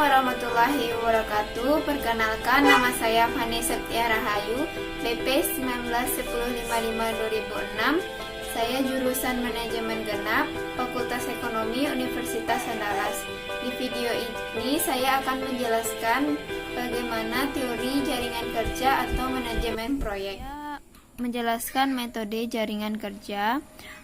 warahmatullahi wabarakatuh. Perkenalkan, nama saya Fani Septia Rahayu, BP 191055-2006. Saya jurusan Manajemen Genap, Fakultas Ekonomi Universitas Andalas. Di video ini saya akan menjelaskan bagaimana teori jaringan kerja atau manajemen proyek. Menjelaskan metode jaringan kerja.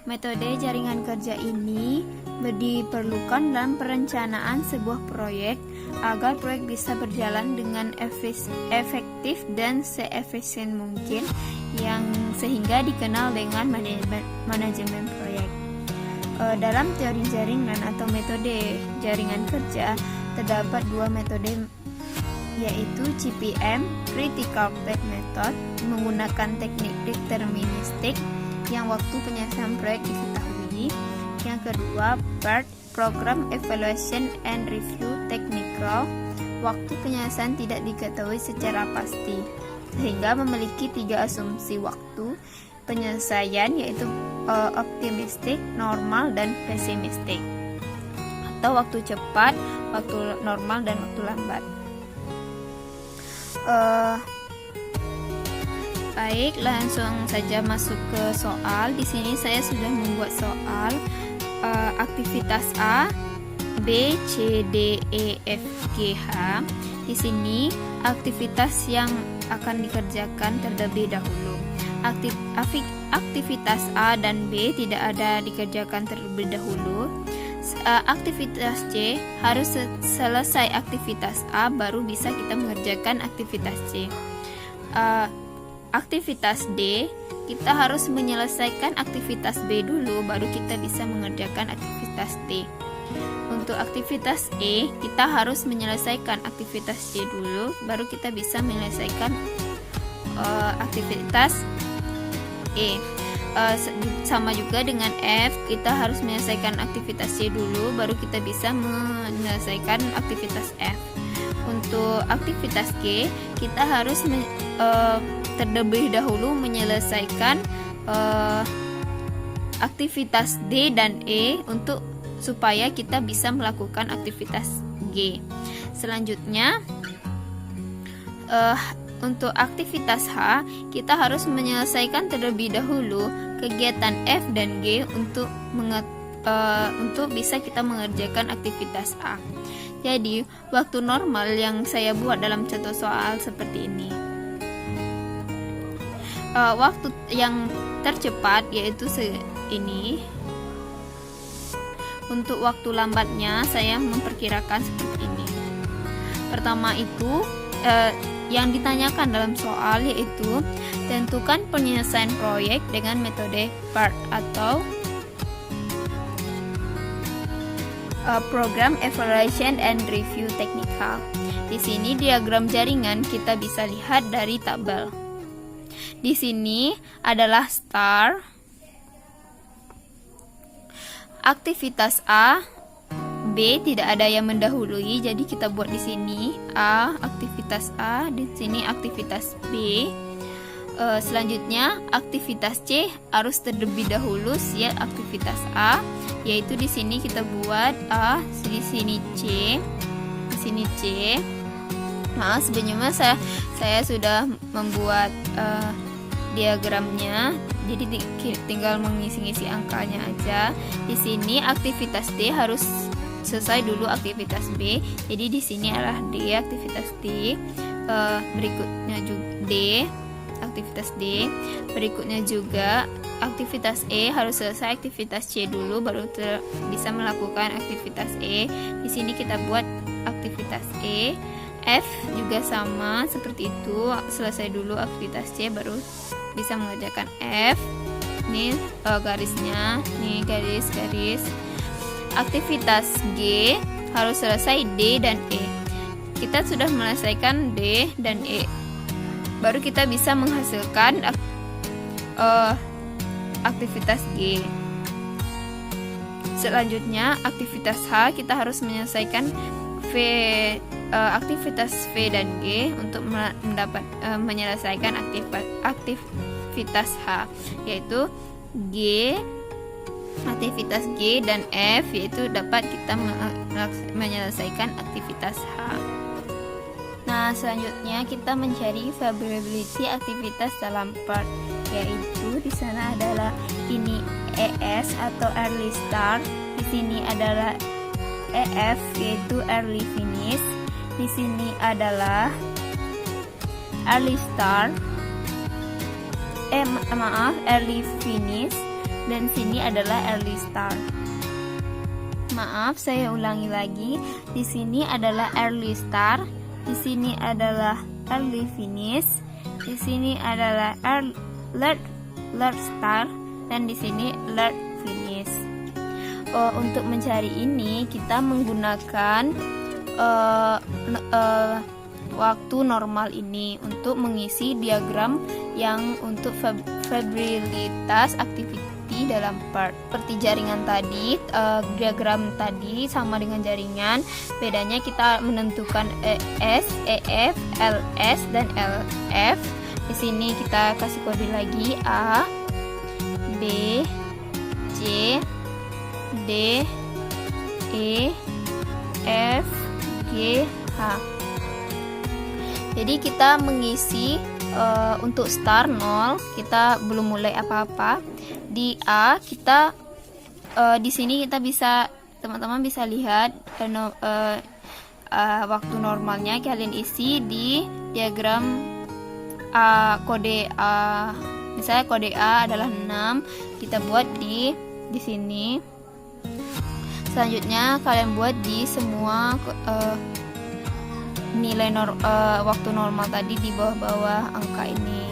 Metode jaringan kerja ini diperlukan dalam perencanaan sebuah proyek agar proyek bisa berjalan dengan efektif dan seefisien mungkin, yang sehingga dikenal dengan manajemen proyek. Dalam teori jaringan atau metode jaringan kerja terdapat dua metode, yaitu CPM (Critical Path Method) menggunakan teknik deterministik yang waktu penyelesaian proyek diketahui. Yang kedua, PERT (Program Evaluation and Review Technical), waktu penyelesaian tidak diketahui secara pasti, sehingga memiliki tiga asumsi waktu penyelesaian, yaitu optimistik, normal, dan pesimistik, atau waktu cepat, waktu normal, dan waktu lambat. Baik, langsung saja masuk ke soal. Di sini saya sudah membuat soal aktivitas A, B, C, D, E, F, G, H. Di sini aktivitas yang akan dikerjakan terlebih dahulu. Aktivitas A dan B tidak ada dikerjakan terlebih dahulu. Aktivitas C harus selesai aktivitas A baru bisa kita mengerjakan aktivitas C. Aktivitas D, kita harus menyelesaikan aktivitas B dulu baru kita bisa mengerjakan aktivitas D. Untuk aktivitas E, kita harus menyelesaikan aktivitas C dulu baru kita bisa menyelesaikan aktivitas E. Sama juga dengan F, kita harus menyelesaikan aktivitas C dulu baru kita bisa menyelesaikan aktivitas F. Untuk aktivitas G, kita harus terlebih dahulu menyelesaikan aktivitas D dan E supaya kita bisa melakukan aktivitas G. Selanjutnya, untuk aktivitas H, kita harus menyelesaikan terlebih dahulu kegiatan F dan G untuk bisa kita mengerjakan aktivitas A. Jadi, waktu normal yang saya buat dalam contoh soal seperti ini. Waktu yang tercepat yaitu ini. Untuk waktu lambatnya saya memperkirakan seperti ini. Pertama itu yang ditanyakan dalam soal yaitu tentukan penyelesaian proyek dengan metode PERT atau Program Evaluation and Review Technical. Di sini diagram jaringan kita bisa lihat dari tabel. Di sini adalah star, aktivitas A, B tidak ada yang mendahului, jadi kita buat di sini A, aktivitas A, di sini aktivitas B. Selanjutnya aktivitas C harus terlebih dahulu siap aktivitas A, yaitu di sini kita buat A, di sini C, di sini C. Nah, sebelumnya saya sudah membuat diagramnya, jadi tinggal mengisi-ngisi angkanya aja. Di sini aktivitas D harus selesai dulu aktivitas B, jadi di sini adalah D, aktivitas D. Berikutnya juga D, aktivitas D. Berikutnya juga aktivitas E harus selesai aktivitas C dulu baru bisa melakukan aktivitas E. Di sini kita buat aktivitas E. F juga sama seperti itu, selesai dulu aktivitas C baru bisa mengerjakan F. Ini garisnya, nih garis. Aktivitas G harus selesai D dan E. Kita sudah menyelesaikan D dan E, baru kita bisa menghasilkan aktivitas G. Selanjutnya aktivitas H, kita harus menyelesaikan aktivitas V dan G untuk menyelesaikan aktivitas H, yaitu G, aktivitas G dan F, yaitu dapat kita menyelesaikan aktivitas H. Nah, selanjutnya kita mencari favorability aktivitas dalam part, yaitu di sana adalah ini ES atau early start, di sini adalah EF yaitu early finish, di sini adalah early start, early finish, dan sini adalah early start. Maaf, saya ulangi lagi. Di sini adalah early start, di sini adalah early finish, di sini adalah late start, dan di sini late finish. Untuk mencari ini kita menggunakan waktu normal ini untuk mengisi diagram yang untuk favorabilitas aktivitas dalam part. Seperti jaringan tadi, diagram tadi sama dengan jaringan, bedanya kita menentukan ES, EF, LS, dan LF. Di sini kita kasih kode lagi A, B, C, D, E, F, G, H. Jadi kita mengisi untuk start 0, kita belum mulai apa-apa. Di A kita di sini kita bisa, teman-teman bisa lihat waktu normalnya kalian isi di diagram kode A. Misalnya kode A adalah 6, kita buat di sini. Selanjutnya kalian buat di semua nilai waktu normal tadi di bawah-bawah angka ini.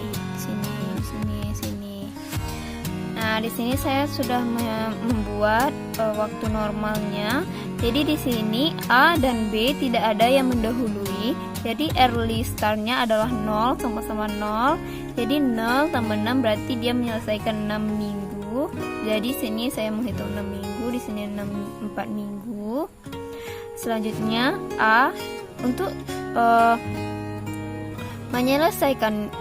Nah, di sini saya sudah membuat waktu normalnya. Jadi di sini A dan B tidak ada yang mendahului. Jadi early startnya adalah 0, sama-sama 0. Jadi 0 tambah 6 berarti dia menyelesaikan 6 minggu. Jadi sini saya menghitung 6 minggu, di sini 4 minggu. Selanjutnya A untuk menyelesaikan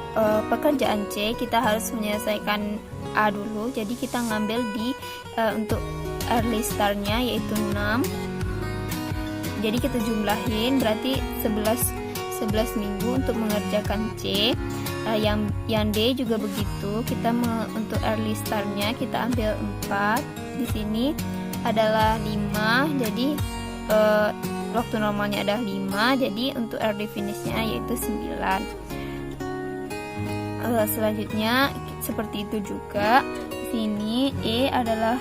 pekerjaan C, kita harus menyelesaikan A dulu. Jadi kita ngambil di untuk early startnya yaitu 6. Jadi kita jumlahin berarti 11 minggu untuk mengerjakan C. Yang D juga begitu. Kita untuk early startnya kita ambil 4. Di sini adalah 5. Jadi waktu normalnya adalah 5. Jadi untuk early finishnya yaitu 9. Selanjutnya seperti itu juga. Di sini E adalah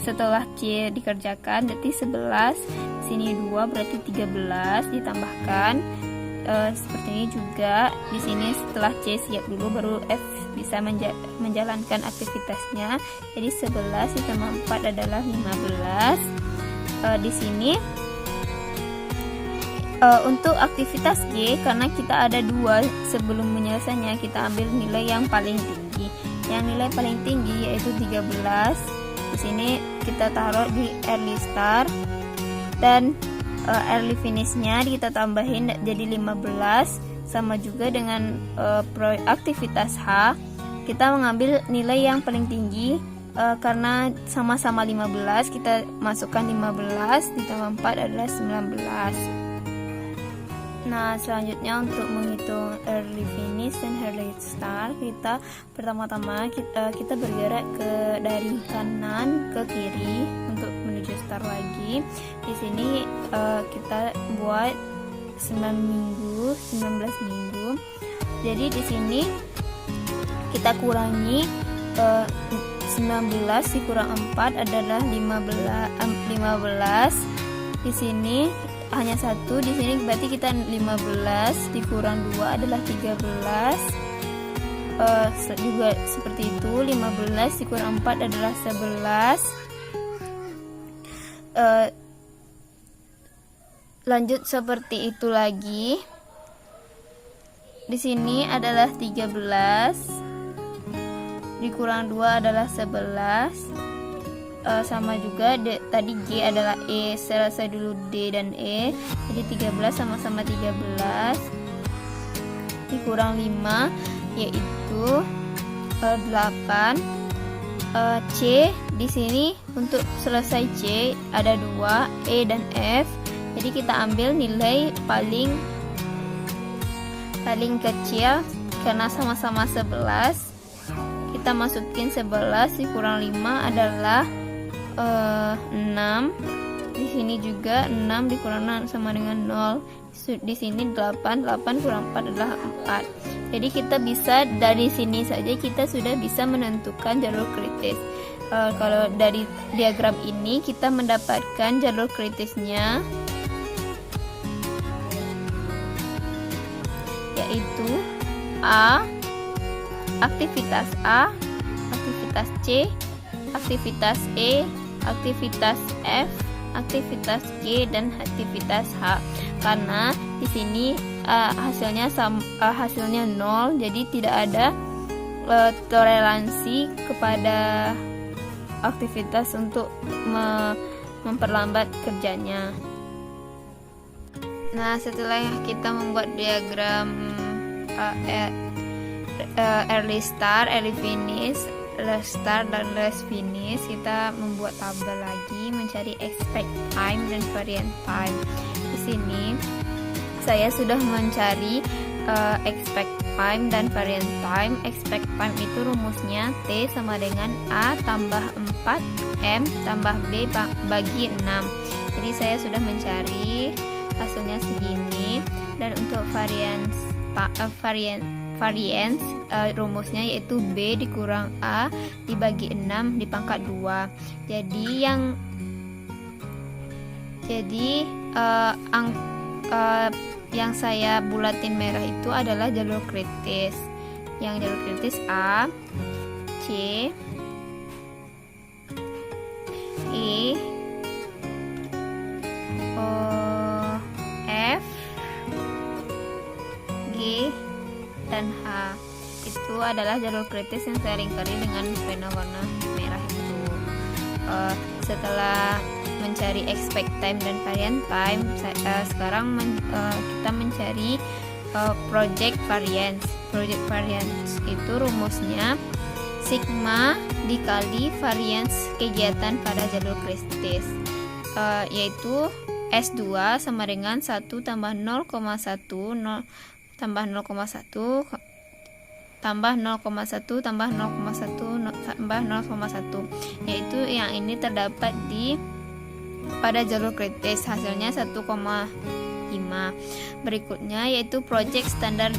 setelah C dikerjakan berarti 11. Di sini 2 berarti 13 ditambahkan. Seperti ini juga. Di sini setelah C siap dulu baru F bisa menjalankan aktivitasnya. Jadi 11 ditambah 4 adalah 15. Di sini untuk aktivitas G, karena kita ada 2 sebelum menyelesaikannya, kita ambil nilai yang paling tinggi. Yang nilai paling tinggi yaitu 13. Di sini kita taruh di early start dan early finishnya kita tambahin jadi 15. Sama juga dengan aktivitas H, kita mengambil nilai yang paling tinggi. Karena sama-sama 15, kita masukkan 15 ditambah 4 adalah 19. Nah, selanjutnya untuk menghitung early finish dan early start, kita pertama-tama kita bergerak dari kanan ke kiri untuk menuju start lagi. Di sini kita buat 19 minggu. Jadi di sini kita kurangi 19 dikurang 4 adalah 15. Di sini hanya 1, di sini berarti kita 15 dikurang 2 adalah 13. Juga seperti itu, 15 dikurang 4 adalah 11. Lanjut seperti itu lagi. Di sini adalah 13 dikurang 2 adalah 11. Sama juga tadi G adalah E, selesai dulu D dan E, jadi 13 sama-sama 13 dikurang 5 yaitu 8. C di sini untuk selesai C ada 2, E dan F. Jadi kita ambil nilai paling kecil karena sama-sama 11. Kita masukin 11 dikurang 5 adalah 6. Di sini juga 6 dikurang 6 sama dengan 0. Di sini 8 kurang 4 adalah 4. Jadi kita bisa dari sini saja kita sudah bisa menentukan jalur kritis. Kalau dari diagram ini kita mendapatkan jalur kritisnya, yaitu A, aktivitas A, aktivitas C, aktivitas E, aktivitas F, aktivitas G, dan aktivitas H. Karena di sini hasilnya 0, jadi tidak ada toleransi kepada aktivitas untuk memperlambat kerjanya. Nah, setelah kita membuat diagram early start, early finish, last start, dan last finish, kita membuat tabel lagi mencari expect time dan variant time. Di sini saya sudah mencari expect time dan variant time. Expect time itu rumusnya T sama dengan A tambah 4 M tambah B bagi 6. Jadi saya sudah mencari hasilnya segini. Dan untuk variance rumusnya yaitu B dikurang A dibagi 6 dipangkat 2. Yang saya bulatin merah itu adalah jalur kritis. Yang jalur kritis A, C, E, F, G, dan H. Itu adalah jalur kritis yang saya lingkari dengan pena warna merah itu. Setelah mencari expect time dan variant time, sekarang kita mencari project variance. Project variance itu rumusnya sigma dikali variance kegiatan pada jalur kritis, yaitu S2 sama dengan 1 tambah 0,1 tambah 0,1 tambah 0,1 tambah 0,1 tambah 0,1, yaitu yang ini terdapat pada jalur kritis, hasilnya 1,5. Berikutnya yaitu project standar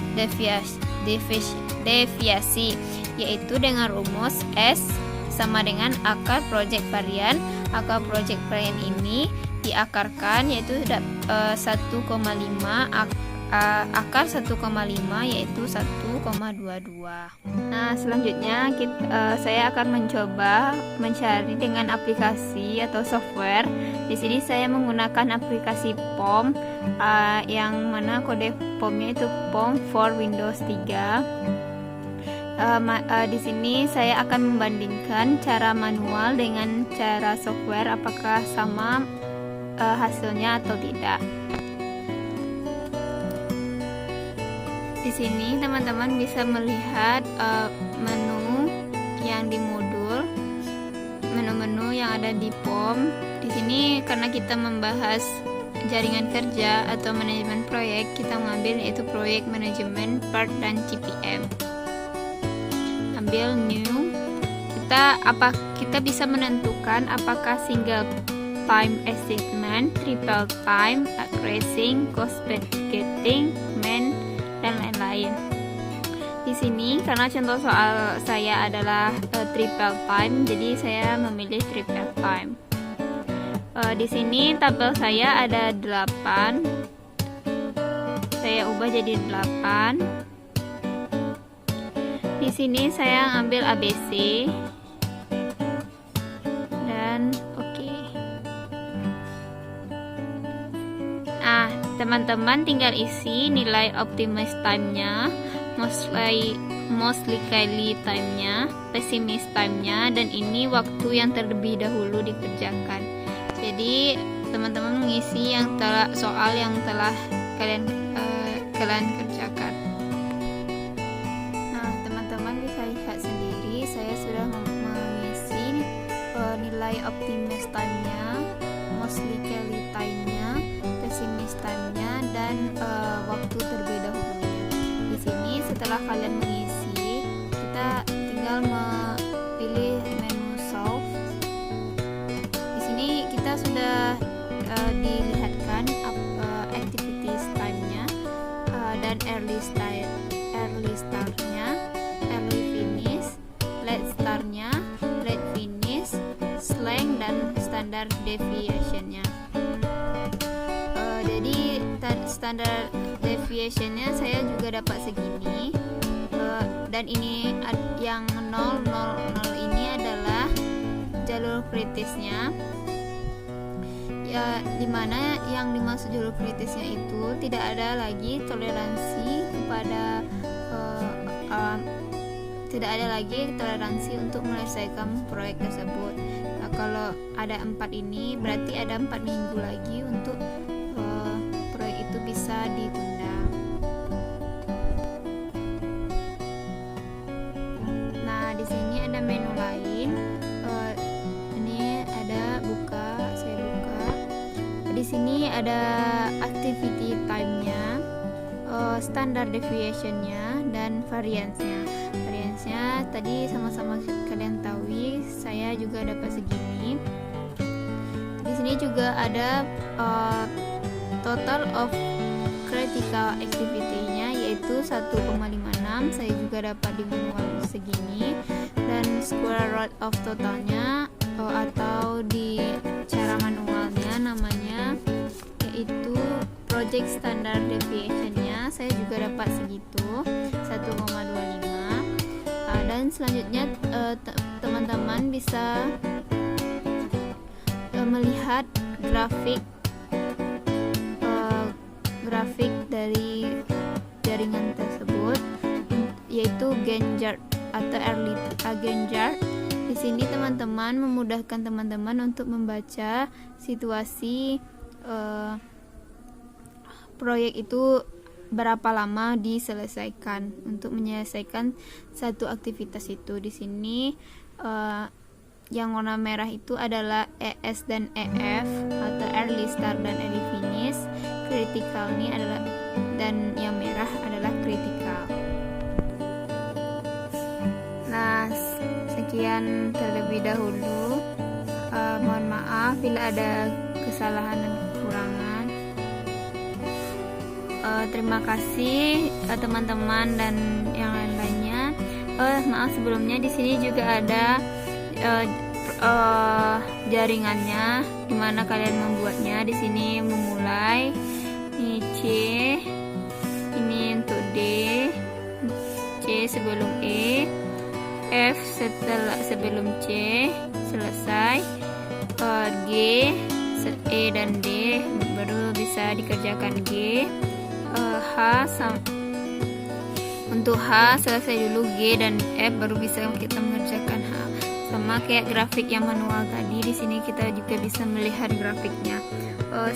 deviasi, yaitu dengan rumus S sama dengan akar project varian. Akar project varian ini diakarkan yaitu 1,5 akar 1,5 yaitu 1,22. Nah, selanjutnya saya akan mencoba mencari dengan aplikasi atau software. Di sini saya menggunakan aplikasi POM, yang mana kode POM-nya itu POM for Windows 3. Di sini saya akan membandingkan cara manual dengan cara software, apakah sama hasilnya atau tidak. Di sini teman-teman bisa melihat menu yang di modul, menu-menu yang ada di POM. Di sini karena kita membahas jaringan kerja atau manajemen proyek, kita mengambil yaitu proyek manajemen part dan CPM. Ambil new. Kita bisa menentukan apakah single time assignment, triple time, tracing, cost budgeting, dan lain-lain. Di sini karena contoh soal saya adalah triple time, jadi saya memilih triple time. Di sini tabel saya ada 8. Saya ubah jadi 8. Di sini saya ambil ABC dan oke. Nah, teman-teman tinggal isi nilai optimis time-nya, most likely time-nya, pessimist time-nya, dan ini waktu yang terlebih dahulu dikerjakan. Jadi teman-teman mengisi soal yang telah kalian kerjakan. Nah, teman-teman bisa lihat sendiri saya sudah mengisi mulai optimist time-nya, mostly likely time-nya, pessimist time-nya, dan waktu terlebih dahulunya. Di sini setelah kalian mengisi, kita tinggal memilih menu solve. Di sini kita sudah dilihatkan activities time-nya dan early start-nya, early finish, late start-nya, late finish, slang, dan standard deviation-nya. Jadi standard deviation-nya saya juga dapat segini, dan ini yang 0, 0, 0 ini adalah jalur kritisnya, ya, dimana yang dimaksud jalur kritisnya itu tidak ada lagi toleransi untuk menyelesaikan proyek tersebut. Nah, kalau ada 4 ini berarti ada 4 minggu lagi untuk proyek itu bisa ditunda. Nah, di sini ada menu lain. Ini ada saya buka. Di sini ada activity time-nya, standard deviation-nya, dan variance-nya. Variance-nya tadi sama-sama kalian tahu, saya juga dapat segini. Di sini juga ada total of critical activity-nya, yaitu 1,56. Saya juga dapat di manual segini. Dan square root of totalnya, atau di cara manualnya namanya, yaitu project standard deviation-nya, saya juga dapat segitu, 1,25. Dan selanjutnya teman-teman bisa melihat grafik dari jaringan tersebut, yaitu Gantt chart atau Gantt chart. Di sini teman-teman memudahkan teman-teman untuk membaca situasi proyek itu berapa lama diselesaikan untuk menyelesaikan satu aktivitas itu. Di sini yang warna merah itu adalah ES dan EF atau early start dan early finish. Critical ini adalah, dan yang merah adalah critical. Nah, sekian terlebih dahulu. Mohon maaf bila ada kesalahan dan kekurangan. Terima kasih teman-teman dan yang lain-lainnya. Maaf sebelumnya, di sini juga ada jaringannya, dimana kalian membuatnya. Di sini memulai, ini C, ini untuk D, C sebelum E, F sebelum C selesai, G, E dan D baru bisa dikerjakan G, untuk H selesai dulu G dan F baru bisa kita mengerjakan H. Sama kayak grafik yang manual tadi, di sini kita juga bisa melihat grafiknya.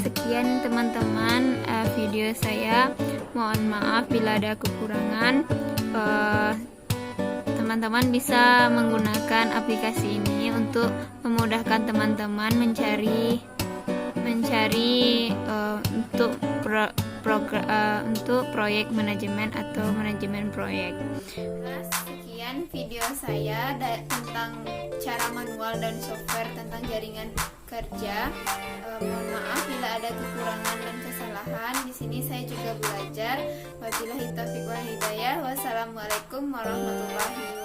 Sekian teman-teman video saya. Mohon maaf bila ada kekurangan. Teman-teman bisa menggunakan aplikasi ini untuk memudahkan teman-teman mencari untuk proyek manajemen atau manajemen proyek. Sekian video saya tentang cara manual dan software tentang jaringan kerja. Mohon maaf bila ada kekurangan dan kesalahan. Di sini saya juga belajar. Wabillahi taufiq wal hidayah. Wassalamualaikum warahmatullahi wabarakatuh.